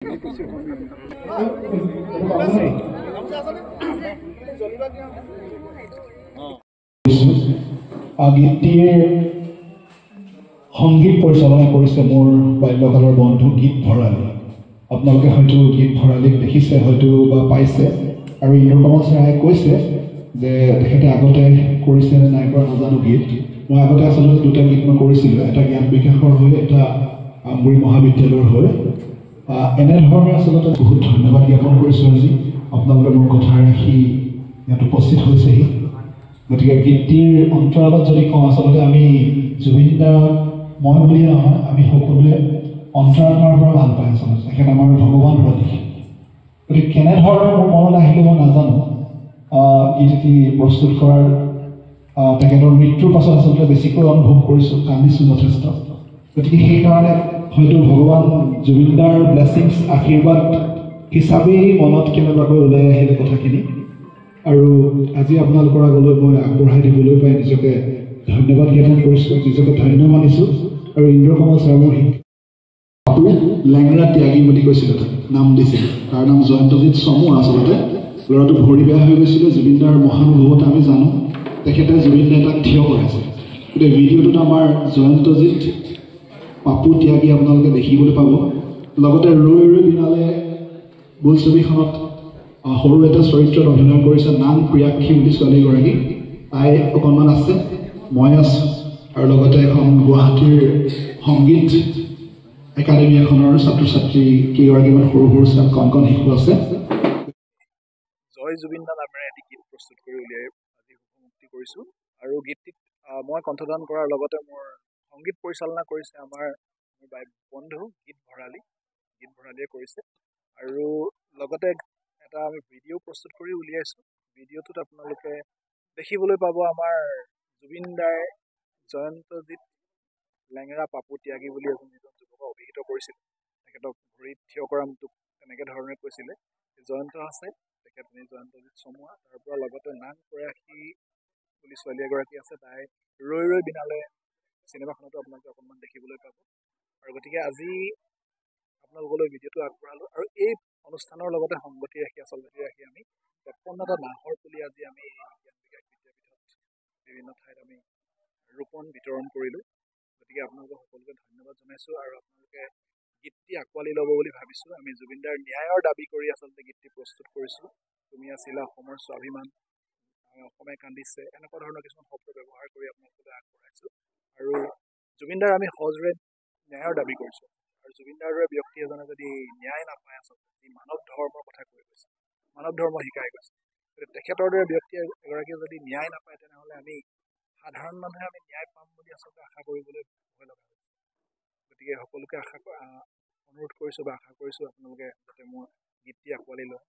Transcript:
গীতটিৰ সংগীত পৰিচালনা কৰিছে মোৰ বাল্যকালৰ বন্ধু গীত ভৰালী। আপোনালোকে হয়তো গীত ভৰালীক দেখিছে হয়তো বা পাইছে, আৰু ইন্দ্ৰকমল ছাৰে কৈছে যে তেখেতে আগতে কৰিছে নে নাই কৰা নাজানো গীত। মই আগতে আচলতে দুটা গীত মই কৰিছিলোঁ, এটা জ্ঞান বিকাশৰ হৈ, এটা আমগুৰি মহাবিদ্যালয়ৰ হৈ। এনেধৰণে আচলতে বহুত ধন্যবাদ জ্ঞাপন কৰিছোঁ আজি আপোনালোকে মোৰ কথা ৰাখি ইয়াত উপস্থিত হৈছেহি। গতিকে গীতটিৰ অন্তৰালত যদি কওঁ, আচলতে আমি জুবিন দাক মই বুলিয়ে নহয়, আমি সকলোৱে অন্তৰাত্মাৰ পৰা ভাল পাই আচলতে। তেখেত আমাৰ ভগৱান সদৃশ। গতিকে কেনেধৰণৰ মোৰ মনত আহিলে মই নাজানো। গীতটি প্ৰস্তুত কৰাৰ তেখেতৰ মৃত্যুৰ পাছত আচলতে বেছিকৈ অনুভৱ কৰিছোঁ, কান্দিছোঁ যথেষ্ট। গতিকে সেইকাৰণে হয়তো ভগৱান জুবিন দাৰ ব্লেছিংছ আশীৰ্বাদ হিচাপেই মনত কেনেবাকৈ ওলাই আহিলে কথাখিনি, আৰু আজি আপোনালোকৰ আগলৈ মই আগবঢ়াই দিবলৈ পাই নিজকে ধন্যবাদ জ্ঞাপন কৰিছোঁ, নিজকে ধন্য মানিছোঁ। আৰু ইন্দ্ৰকমল ছাৰ মোৰ পাপু লেংৰা ত্যাগী বুলি কৈছিলে, তাক নাম দিছিল। তাৰ নাম জয়ন্তজিৎ চমু। আচলতে ল'ৰাটো ভৰি বেয়া হৈ গৈছিলে। জুবিন দাৰ মহানুভৱতা আমি জানো, তেখেতে জুবিন দাই তাক থিয় কৰাইছে। গতিকে ভিডিঅ'টোত আমাৰ জয়ন্তজিৎ পাপু ত্যাগী আপোনালোকে দেখিবলৈ পাব। লগতে ৰৈ ৰৈ বিনালে বোলছবিখনত সৰু এটা চৰিত্ৰত অভিনয় কৰিছে নাম প্ৰিয়াক্ষী বুলি ছোৱালীগৰাকী। তাই অকণমান আছে, মই আছোঁ, আৰু লগতে এখন গুৱাহাটীৰ সংগীত একাডেমী এখনৰ ছাত্ৰ ছাত্ৰী কেইগৰাকীমান সৰু সৰু কণ কণ শিশু আছে। জয় জুবিন দা নামেৰে এটি গীত প্ৰস্তুত কৰি উলিয়াই আজি মুক্তি কৰিছোঁ। আৰু গীতটিত মই কণ্ঠদান কৰাৰ লগতে মোৰ সংগীত পৰিচালনা কৰিছে মোৰ বন্ধু গীত ভৰালীয়ে কৰিছে। আৰু লগতে এটা আমি ভিডিঅ' প্ৰস্তুত কৰি উলিয়াইছোঁ। ভিডিঅ'টোত আপোনালোকে দেখিবলৈ পাব আমাৰ জুবিন দাই জয়ন্তজিৎ লেঙেৰা পাপু ত্যাগী বুলি যিজন যুৱকক অভিহিত কৰিছিল। তেখেতক ভৰিত থিয় কৰা মোক তেনেকৈ ধৰণে কৈছিলে। জয়ন্ত আছে, তেখেত জয়ন্তজিৎ চমুৱা। তাৰ পৰা লগতে নাম প্ৰয়াসী বুলি ছোৱালী এগৰাকী আছে, তাই ৰৈ ৰৈ বিনালে চিনেমাখনতো আপোনালোকে অকণমান দেখিবলৈ পাব। আৰু গতিকে আজি আপোনালোকলৈ ভিডিঅ'টো আগবঢ়ালোঁ। আৰু এই অনুষ্ঠানৰ লগতে সংগতি ৰাখি আমি ৫৩টা নাহৰ পুলি আজি আমি জ্ঞান বিকাশ বিদ্যাপীঠত বিভিন্ন ঠাইত আমি ৰোপণ বিতৰণ কৰিলোঁ। গতিকে আপোনালোকক সকলোকে ধন্যবাদ জনাইছোঁ। আৰু আপোনালোকে গীতটি আঁকোৱালি ল'ব বুলি ভাবিছোঁ। আমি জুবিন দাৰ ন্যায়ৰ দাবী কৰি আচলতে গীতটি প্ৰস্তুত কৰিছোঁ। তুমি আছিলা অসমৰ স্বাভিমান, অসমে কান্দিছে, এনেকুৱা ধৰণৰ কিছুমান শব্দ ব্যৱহাৰ কৰি আপোনালোকলৈ আগবঢ়াইছোঁ। আৰু জুবিন দাৰ আমি সজোৰে ন্যায়ৰ দাবী কৰিছোঁ। আৰু জুবিন দাৰ দৰে ব্যক্তি এজনে যদি ন্যায় নাপায়, আচলতে যি মানৱ ধৰ্মৰ কথা কৈ গৈছে, মানৱ ধৰ্ম শিকাই গৈছে, গতিকে তেখেতৰ দৰে ব্যক্তি এগৰাকীয়ে যদি ন্যায় নাপায়, তেনেহ'লে আমি সাধাৰণ মানুহে আমি ন্যায় পাম বুলি আচলতে আশা কৰিবলৈ ভয় লগা হৈছে। গতিকে সকলোকে অনুৰোধ কৰিছোঁ বা আশা কৰিছোঁ আপোনালোকে যাতে মোৰ গীতটি আঁকোৱালি লয়।